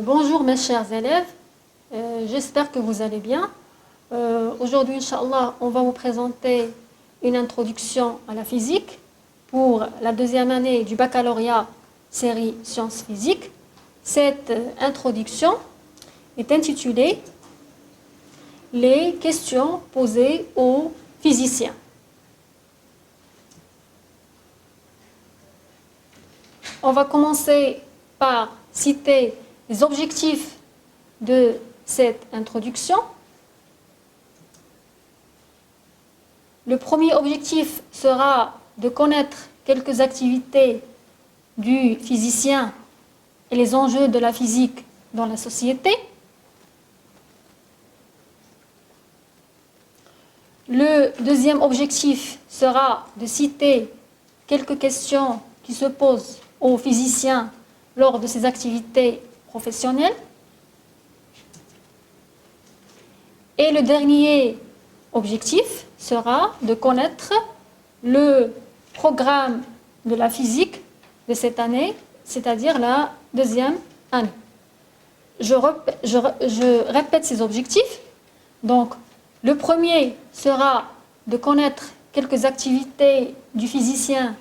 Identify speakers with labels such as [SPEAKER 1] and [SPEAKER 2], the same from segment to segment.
[SPEAKER 1] Bonjour mes chers élèves, j'espère que vous allez bien. Aujourd'hui, Inch'Allah, on va vous présenter une introduction à la physique pour la deuxième année du baccalauréat série sciences physiques. Cette introduction est intitulée « Les questions posées aux physiciens ». On va commencer par citer les objectifs de cette introduction. Le premier objectif sera de connaître quelques activités du physicien et les enjeux de la physique dans la société. Le deuxième objectif sera de citer quelques questions qui se posent aux physiciens lors de ses activités professionnelles. Et le dernier objectif sera de connaître le programme de la physique de cette année, c'est-à-dire la deuxième année. Je répète ces objectifs. Donc, le premier sera de connaître quelques activités du physicien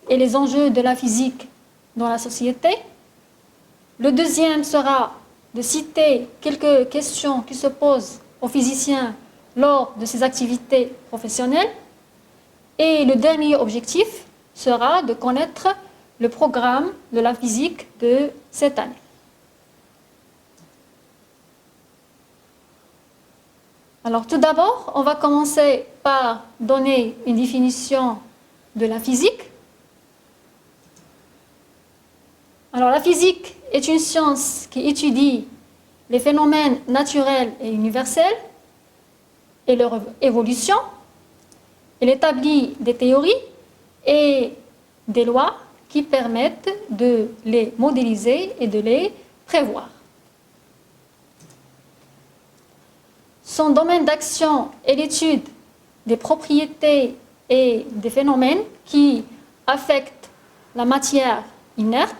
[SPEAKER 1] et les enjeux de la physique dans la société. Le deuxième sera de citer quelques questions qui se posent aux physiciens lors de ses activités professionnelles. Et le dernier objectif sera de connaître le programme de la physique de cette année. Alors tout d'abord, on va commencer par donner une définition de la physique. Alors la physique est une science qui étudie les phénomènes naturels et universels et leur évolution. Elle établit des théories et des lois qui permettent de les modéliser et de les prévoir. Son domaine d'action est l'étude des propriétés et des phénomènes qui affectent la matière inerte.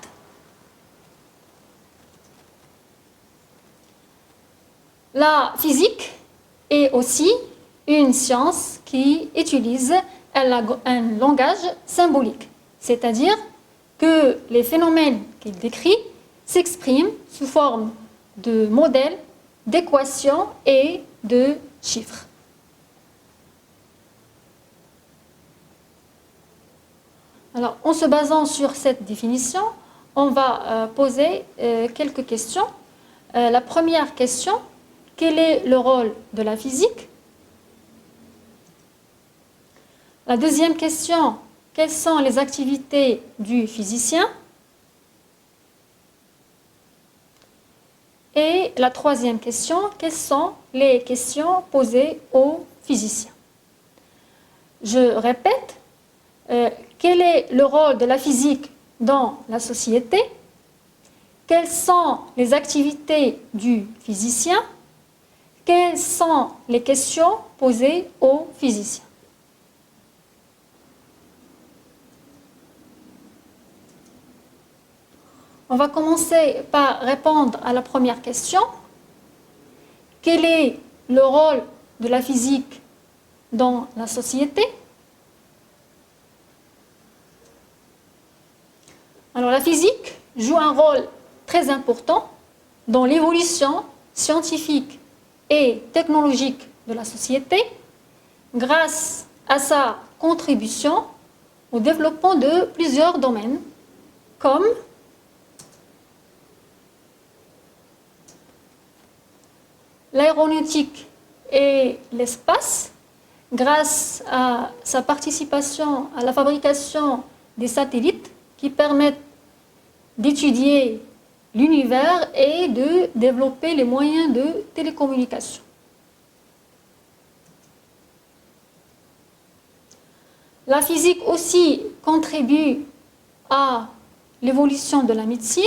[SPEAKER 1] La physique est aussi une science qui utilise un langage symbolique, c'est-à-dire que les phénomènes qu'il décrit s'expriment sous forme de modèles, d'équations et de chiffres. Alors, en se basant sur cette définition, on va poser quelques questions. La première question: quel est le rôle de la physique? La deuxième question: quelles sont les activités du physicien? Et la troisième question: quelles sont les questions posées aux physiciens? Je répète, quel est le rôle de la physique dans la société? Quelles sont les activités du physicien? Quelles sont les questions posées aux physiciens? On va commencer par répondre à la première question. Quel est le rôle de la physique dans la société? Alors, la physique joue un rôle très important dans l'évolution scientifique et technologique de la société grâce à sa contribution au développement de plusieurs domaines comme l'aéronautique et l'espace, grâce à sa participation à la fabrication des satellites qui permettent d'étudier l'univers et de développer les moyens de télécommunication. La physique aussi contribue à l'évolution de la médecine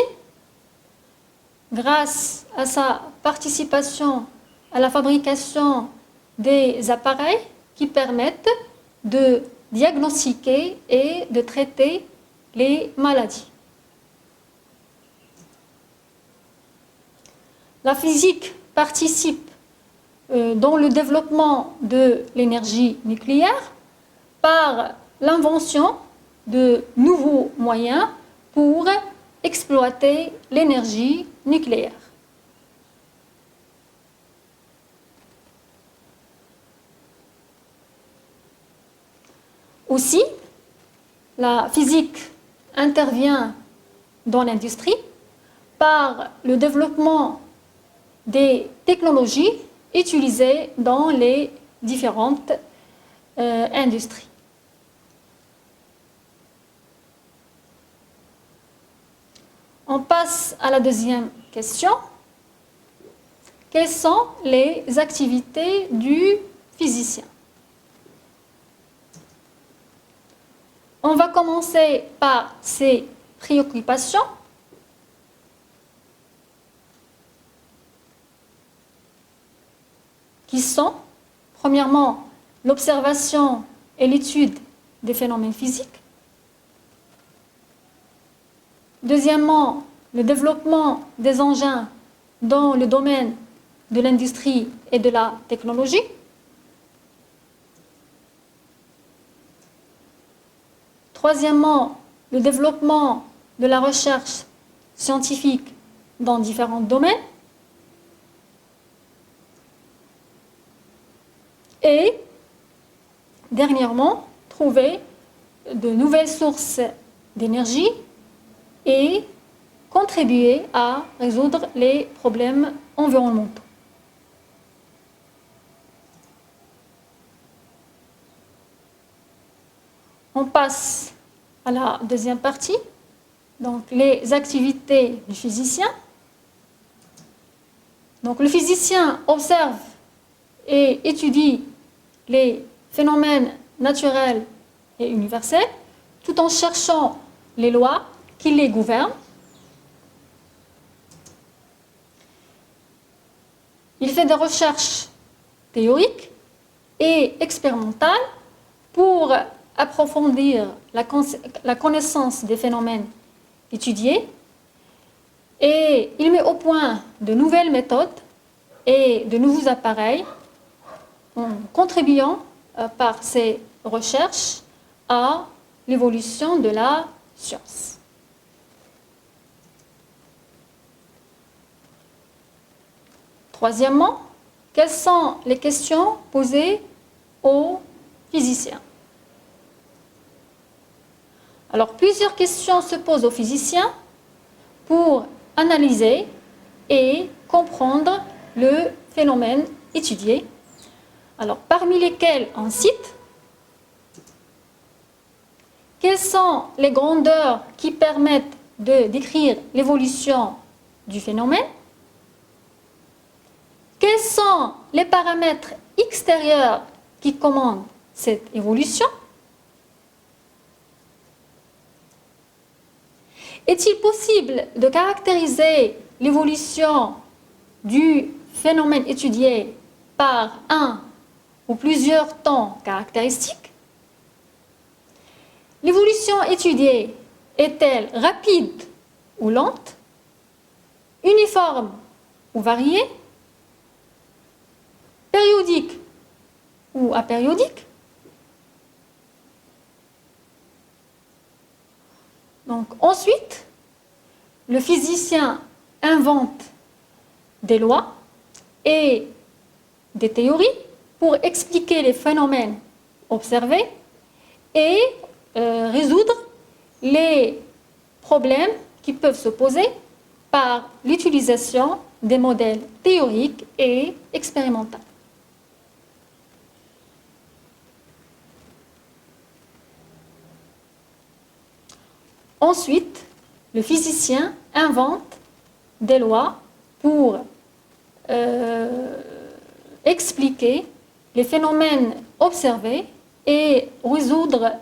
[SPEAKER 1] grâce à sa participation à la fabrication des appareils qui permettent de diagnostiquer et de traiter les maladies. la physique participe dans le développement de l'énergie nucléaire par l'invention de nouveaux moyens pour exploiter l'énergie nucléaire. Aussi, la physique intervient dans l'industrie par le développement des technologies utilisées dans les différentes industries. On passe à la deuxième question. Quelles sont les activités du physicien? On va commencer par ses préoccupations. Qui sont, premièrement, l'observation et l'étude des phénomènes physiques. Deuxièmement, le développement des engins dans le domaine de l'industrie et de la technologie. Troisièmement, le développement de la recherche scientifique dans différents domaines. Et, dernièrement, trouver de nouvelles sources d'énergie et contribuer à résoudre les problèmes environnementaux. On passe à la deuxième partie, donc les activités du physicien. Donc le physicien observe et étudie les phénomènes naturels et universels tout en cherchant les lois qui les gouvernent. Il fait des recherches théoriques et expérimentales pour approfondir la connaissance des phénomènes étudiés et il met au point de nouvelles méthodes et de nouveaux appareils en contribuant par ces recherches à l'évolution de la science. Troisièmement, quelles sont les questions posées aux physiciens? Alors, plusieurs questions se posent aux physiciens pour analyser et comprendre le phénomène étudié. Alors, parmi lesquelles on cite quelles sont les grandeurs qui permettent de décrire l'évolution du phénomène? Quels sont les paramètres extérieurs qui commandent cette évolution? Est-il possible de caractériser l'évolution du phénomène étudié par un ou plusieurs temps caractéristiques? L'évolution étudiée est-elle rapide ou lente, uniforme ou variée, périodique ou apériodique? Donc, ensuite, le physicien invente des lois et des théories pour expliquer les phénomènes observés et résoudre les problèmes qui peuvent se poser par l'utilisation des modèles théoriques et expérimentaux. Ensuite, le physicien invente des lois pour expliquer les phénomènes observés et résoudre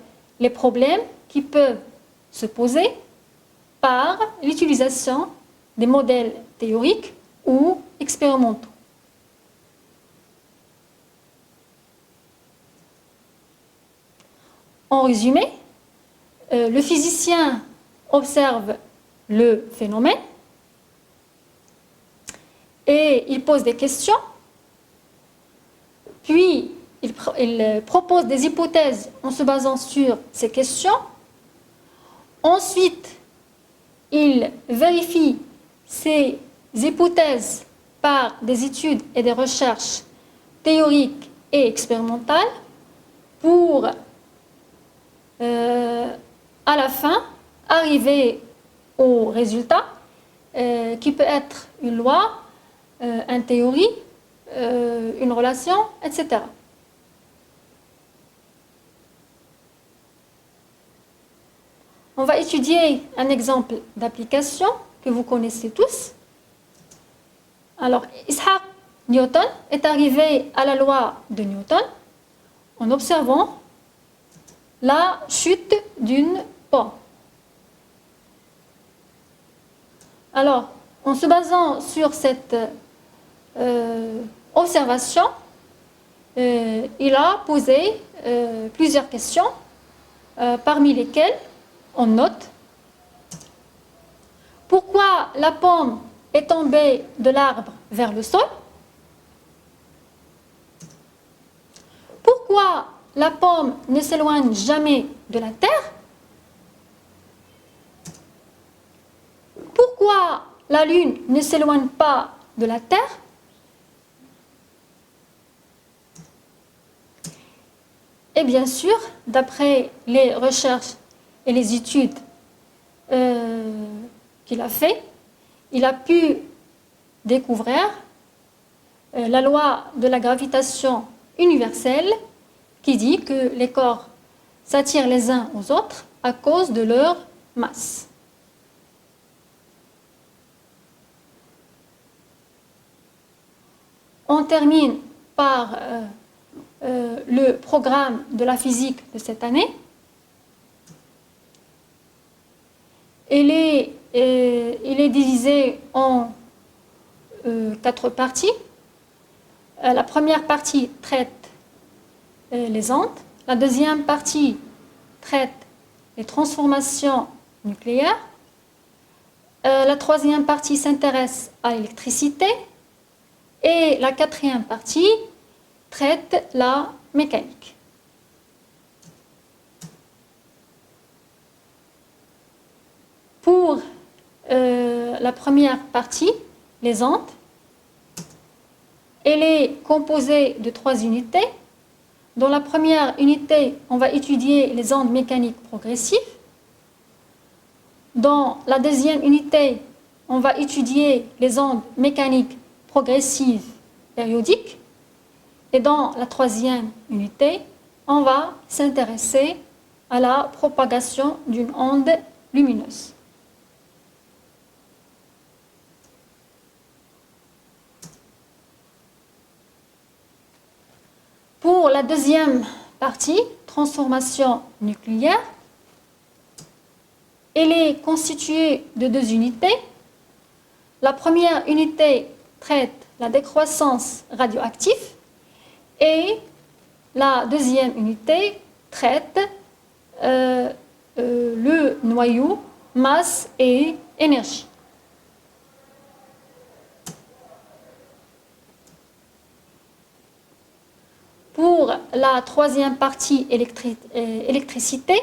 [SPEAKER 1] les problèmes qui peuvent se poser par l'utilisation des modèles théoriques ou expérimentaux. En résumé, le physicien observe le phénomène et il pose des questions, puis il propose des hypothèses en se basant sur ces questions. Ensuite, il vérifie ces hypothèses par des études et des recherches théoriques et expérimentales pour, à la fin, arriver au résultat qui peut être une loi, une théorie, une relation, etc. On va étudier un exemple d'application que vous connaissez tous. Alors, Isaac Newton est arrivé à la loi de Newton en observant la chute d'une pomme. Alors, en se basant sur cette observation, il a posé plusieurs questions, parmi lesquelles on note pourquoi la pomme est tombée de l'arbre vers le sol, pourquoi la pomme ne s'éloigne jamais de la terre, pourquoi la lune ne s'éloigne pas de la terre, et bien sûr, d'après les recherches et les études qu'il a fait, il a pu découvrir la loi de la gravitation universelle qui dit que les corps s'attirent les uns aux autres à cause de leur masse. On termine par le programme de la physique de cette année. Il est divisé en 4 parties. La première partie traite les ondes. La deuxième partie traite les transformations nucléaires. La troisième partie s'intéresse à l'électricité. Et la quatrième partie traite la mécanique. Pour la première partie, les ondes, elle est composée de 3 unités. Dans la première unité, on va étudier les ondes mécaniques progressives. Dans la deuxième unité, on va étudier les ondes mécaniques progressives périodiques. Et dans la troisième unité, on va s'intéresser à la propagation d'une onde lumineuse. Pour la deuxième partie, transformation nucléaire, elle est constituée de 2 unités. La première unité traite la décroissance radioactive et la deuxième unité traite le noyau, masse et énergie. Pour la troisième partie, électricité,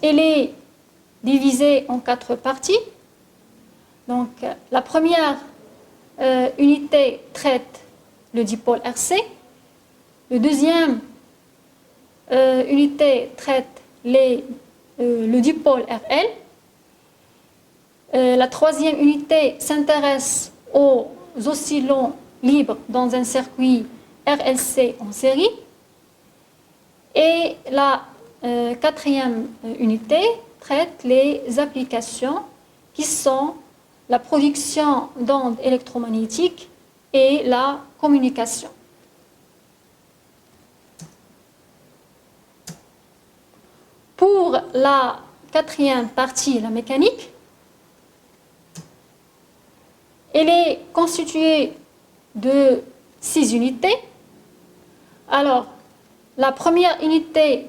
[SPEAKER 1] elle est divisée en 4 parties. Donc, la première unité traite le dipôle RC. La deuxième unité traite le dipôle RL. La troisième unité s'intéresse aux oscillants libres dans un circuit RLC en série. Et la quatrième unité traite les applications qui sont la production d'ondes électromagnétiques et la communication. Pour la quatrième partie, la mécanique, elle est constituée de 6 unités. Alors, la première unité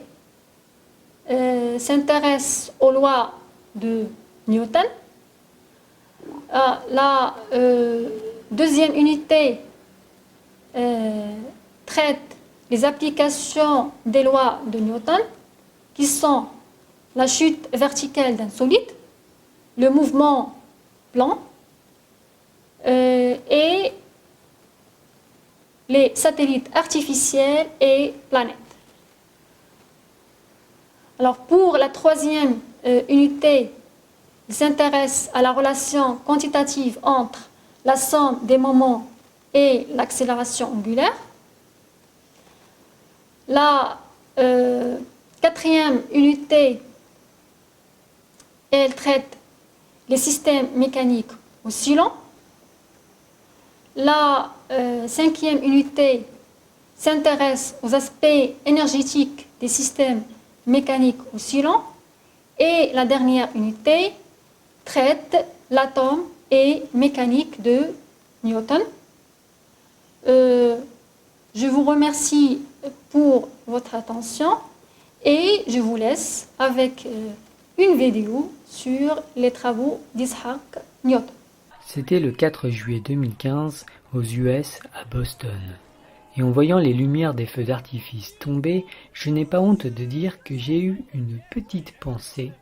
[SPEAKER 1] s'intéresse aux lois de Newton. La deuxième unité traite les applications des lois de Newton, qui sont la chute verticale d'un solide, le mouvement plan et les satellites artificiels et planètes. Alors pour la troisième unité, il s'intéresse à la relation quantitative entre la somme des moments et l'accélération angulaire. La quatrième unité, elle traite les systèmes mécaniques oscillants. La cinquième unité s'intéresse aux aspects énergétiques des systèmes mécaniques oscillants. Et la dernière unité traite l'atome et mécanique de Newton. Je vous remercie pour votre attention et je vous laisse avec une vidéo sur les travaux d'Isaac Newton.
[SPEAKER 2] C'était le 4 juillet 2015 aux US à Boston. Et en voyant les lumières des feux d'artifice tomber, je n'ai pas honte de dire que j'ai eu une petite pensée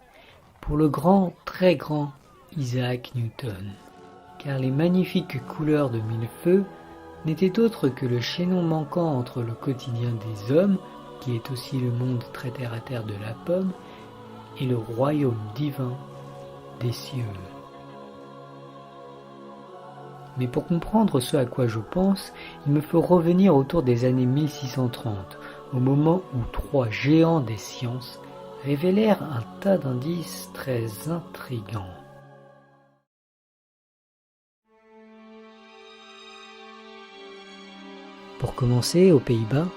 [SPEAKER 2] pour le grand, très grand Isaac Newton. Car les magnifiques couleurs de mille feux n'étaient autres que le chaînon manquant entre le quotidien des hommes, qui est aussi le monde très terre à terre de la pomme, et le royaume divin des cieux. Mais pour comprendre ce à quoi je pense, il me faut revenir autour des années 1630, au moment où trois géants des sciences révélèrent un tas d'indices très intrigants. Pour commencer, aux Pays-Bas,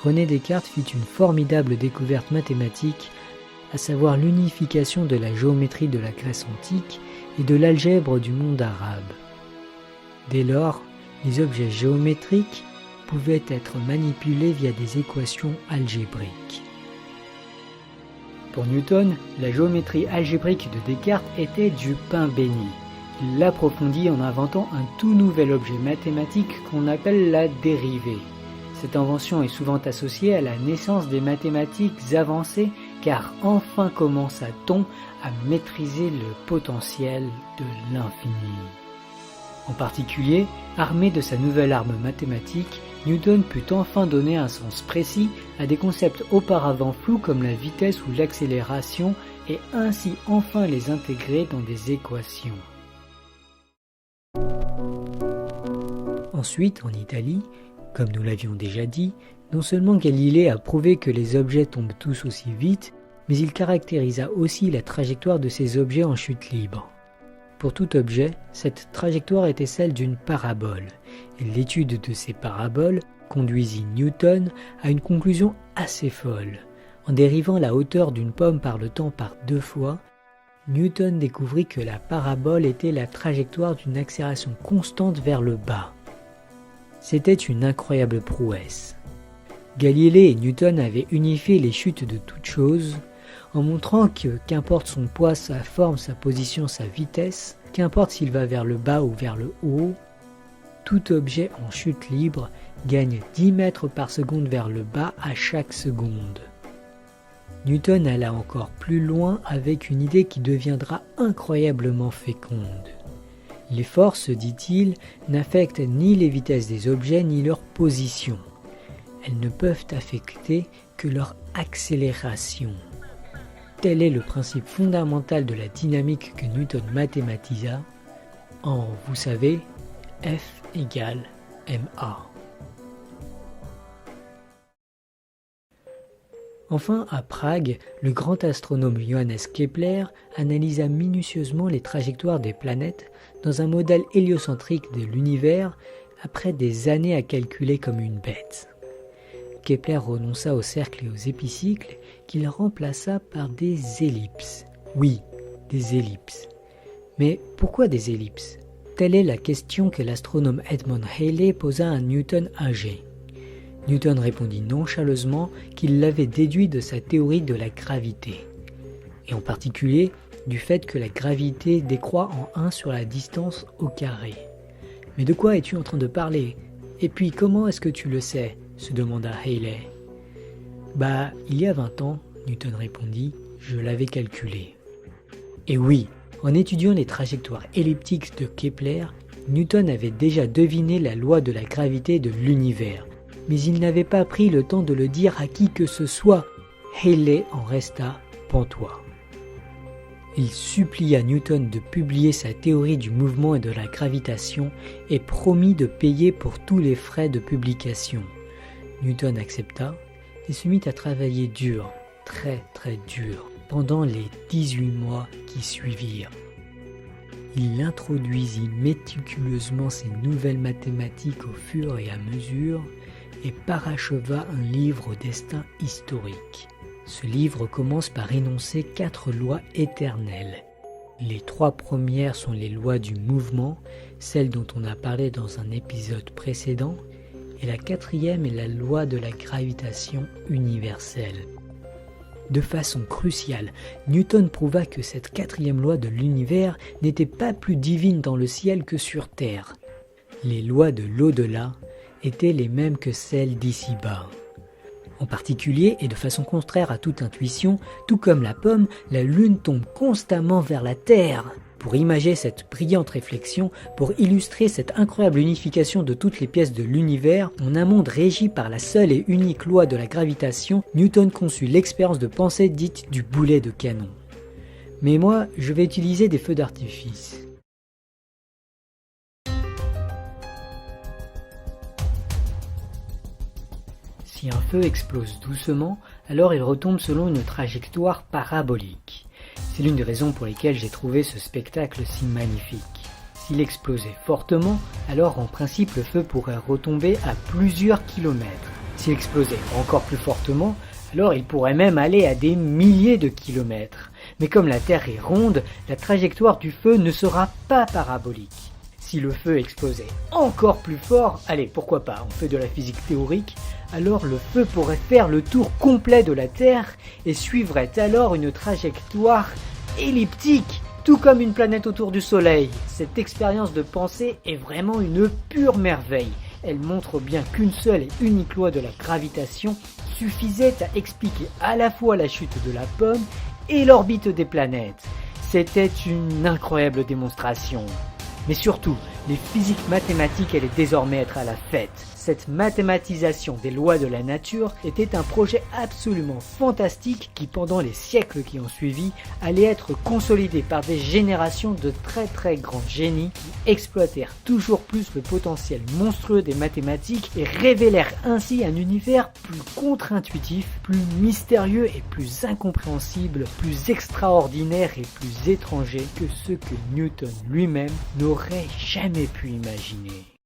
[SPEAKER 2] René Descartes fit une formidable découverte mathématique, à savoir l'unification de la géométrie de la Grèce antique et de l'algèbre du monde arabe. Dès lors, les objets géométriques pouvaient être manipulés via des équations algébriques. Pour Newton, la géométrie algébrique de Descartes était du pain béni. Il l'approfondit en inventant un tout nouvel objet mathématique qu'on appelle la dérivée. Cette invention est souvent associée à la naissance des mathématiques avancées, car enfin commença-t-on à maîtriser le potentiel de l'infini. En particulier, armé de sa nouvelle arme mathématique, Newton put enfin donner un sens précis à des concepts auparavant flous comme la vitesse ou l'accélération et ainsi enfin les intégrer dans des équations. Ensuite, en Italie, comme nous l'avions déjà dit, non seulement Galilée a prouvé que les objets tombent tous aussi vite, mais il caractérisa aussi la trajectoire de ces objets en chute libre. Pour tout objet, cette trajectoire était celle d'une parabole, et l'étude de ces paraboles conduisit Newton à une conclusion assez folle. En dérivant la hauteur d'une pomme par le temps par 2 fois, Newton découvrit que la parabole était la trajectoire d'une accélération constante vers le bas. C'était une incroyable prouesse. Galilée et Newton avaient unifié les chutes de toutes choses, en montrant que qu'importe son poids, sa forme, sa position, sa vitesse, qu'importe s'il va vers le bas ou vers le haut, tout objet en chute libre gagne 10 mètres par seconde vers le bas à chaque seconde. Newton alla encore plus loin avec une idée qui deviendra incroyablement féconde. Les forces, dit-il, n'affectent ni les vitesses des objets ni leur position. Elles ne peuvent affecter que leur accélération. Tel est le principe fondamental de la dynamique que Newton mathématisa en, vous savez, F égale ma. Enfin, à Prague, le grand astronome Johannes Kepler analysa minutieusement les trajectoires des planètes dans un modèle héliocentrique de l'univers après des années à calculer comme une bête. Kepler renonça aux cercles et aux épicycles qu'il remplaça par des ellipses. Oui, des ellipses. Mais pourquoi des ellipses ? Telle est la question que l'astronome Edmond Halley posa à Newton âgé. Newton répondit nonchaleusement qu'il l'avait déduit de sa théorie de la gravité, et en particulier du fait que la gravité décroît en 1 sur la distance au carré. Mais de quoi es-tu en train de parler? Et puis comment est-ce que tu le sais? Se demanda Haley. Il y a 20 ans, Newton répondit, je l'avais calculé. Et oui, en étudiant les trajectoires elliptiques de Kepler, Newton avait déjà deviné la loi de la gravité de l'univers, mais il n'avait pas pris le temps de le dire à qui que ce soit. Haley en resta pantois. Il supplia Newton de publier sa théorie du mouvement et de la gravitation et promit de payer pour tous les frais de publication. Newton accepta et se mit à travailler dur, très dur, pendant les 18 mois qui suivirent. Il introduisit méticuleusement ses nouvelles mathématiques au fur et à mesure et paracheva un livre au destin historique. Ce livre commence par énoncer 4 lois éternelles. Les 3 premières sont les lois du mouvement, celles dont on a parlé dans un épisode précédent, et la 4e est la loi de la gravitation universelle. De façon cruciale, Newton prouva que cette 4e loi de l'univers n'était pas plus divine dans le ciel que sur terre. Les lois de l'au-delà étaient les mêmes que celles d'ici-bas. En particulier, et de façon contraire à toute intuition, tout comme la pomme, la lune tombe constamment vers la Terre. Pour imager cette brillante réflexion, pour illustrer cette incroyable unification de toutes les pièces de l'univers, en un monde régi par la seule et unique loi de la gravitation, Newton conçut l'expérience de pensée dite du boulet de canon. Mais moi, je vais utiliser des feux d'artifice. Si un feu explose doucement, alors il retombe selon une trajectoire parabolique. C'est l'une des raisons pour lesquelles j'ai trouvé ce spectacle si magnifique. S'il explosait fortement, alors en principe le feu pourrait retomber à plusieurs kilomètres. S'il explosait encore plus fortement, alors il pourrait même aller à des milliers de kilomètres. Mais comme la Terre est ronde, la trajectoire du feu ne sera pas parabolique. Si le feu explosait encore plus fort, allez, pourquoi pas, on fait de la physique théorique, alors le feu pourrait faire le tour complet de la Terre et suivrait alors une trajectoire elliptique, tout comme une planète autour du Soleil. Cette expérience de pensée est vraiment une pure merveille. Elle montre bien qu'une seule et unique loi de la gravitation suffisait à expliquer à la fois la chute de la pomme et l'orbite des planètes. C'était une incroyable démonstration. Mais surtout, les physiques mathématiques allaient désormais être à la fête. Cette mathématisation des lois de la nature était un projet absolument fantastique qui, pendant les siècles qui ont suivi, allait être consolidé par des générations de très grands génies qui exploitèrent toujours plus le potentiel monstrueux des mathématiques et révélèrent ainsi un univers plus contre-intuitif, plus mystérieux et plus incompréhensible, plus extraordinaire et plus étranger que ce que Newton lui-même n'aurait jamais pu imaginer.